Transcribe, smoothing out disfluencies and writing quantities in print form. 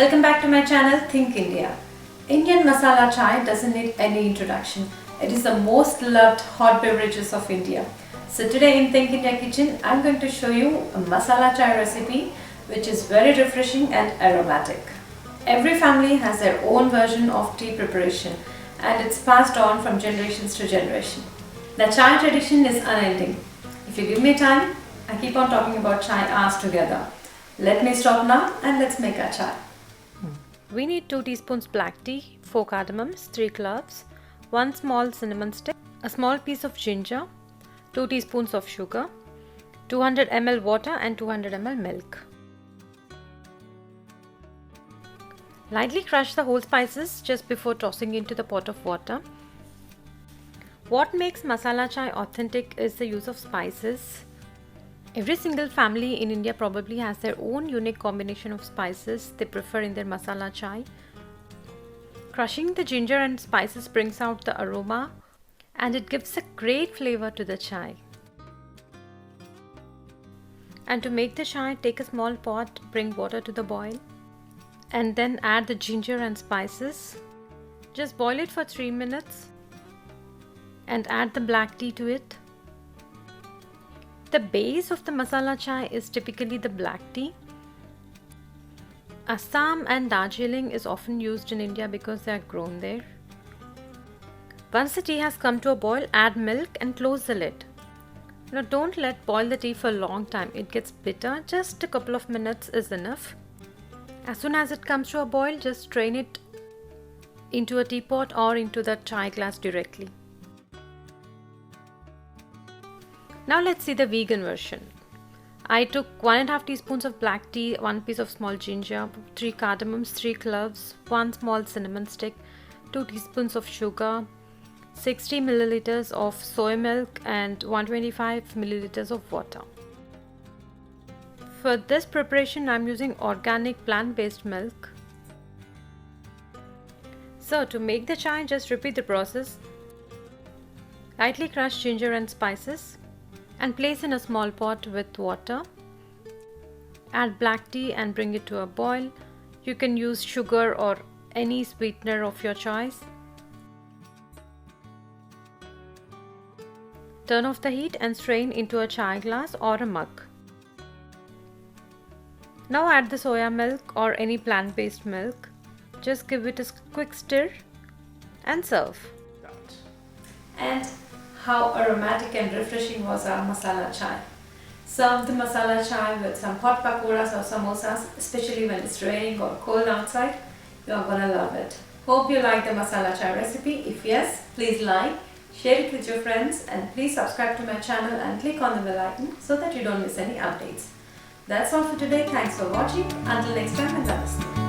Welcome back to my channel Think India. Indian masala chai doesn't need any introduction. It is the most loved hot beverages of India. So today in Think India Kitchen, I'm going to show you a masala chai recipe which is very refreshing and aromatic. Every family has their own version of tea preparation and it's passed on from generations to generation. The chai tradition is unending. If you give me time, I keep on talking about chai hours together. Let me stop now and let's make our chai. We need 2 teaspoons black tea, 4 cardamoms, 3 cloves, 1 small cinnamon stick, a small piece of ginger, 2 teaspoons of sugar, 200 ml water and 200 ml milk. Lightly crush the whole spices just before tossing into the pot of water. What makes masala chai authentic is the use of spices. Every single family in India probably has their own unique combination of spices they prefer in their masala chai. Crushing the ginger and spices brings out the aroma and it gives a great flavor to the chai. And to make the chai, take a small pot, bring water to the boil and then add the ginger and spices. Just boil it for 3 minutes and add the black tea to it. The base of the masala chai is typically the black tea. Assam and Darjeeling is often used in India because they are grown there. Once the tea has come to a boil, add milk and close the lid. Now don't boil the tea for a long time, it gets bitter. Just a couple of minutes is enough. As soon as it comes to a boil, just strain it into a teapot or into the chai glass directly. Now let's see the vegan version. I took 1.5 teaspoons of black tea, 1 piece of small ginger, 3 cardamoms, 3 cloves, 1 small cinnamon stick, 2 teaspoons of sugar, 60 milliliters of soy milk and 125 milliliters of water. For this preparation, I'm using organic plant-based milk. So to make the chai, just repeat the process. Lightly crush ginger and spices and place in a small pot with water. Add black tea and bring it to a boil. You can use sugar or any sweetener of your choice. Turn off the heat and strain into a chai glass or a mug. Now add the soya milk or any plant-based milk. Just give it a quick stir and serve. And how aromatic and refreshing was our masala chai. Serve the masala chai with some hot pakoras or samosas, especially when it's raining or cold outside. You're gonna love it. Hope you like the masala chai recipe. If yes, please like, share it with your friends and please subscribe to my channel and click on the bell icon so that you don't miss any updates. That's all for today. Thanks for watching. Until next time, and namaste.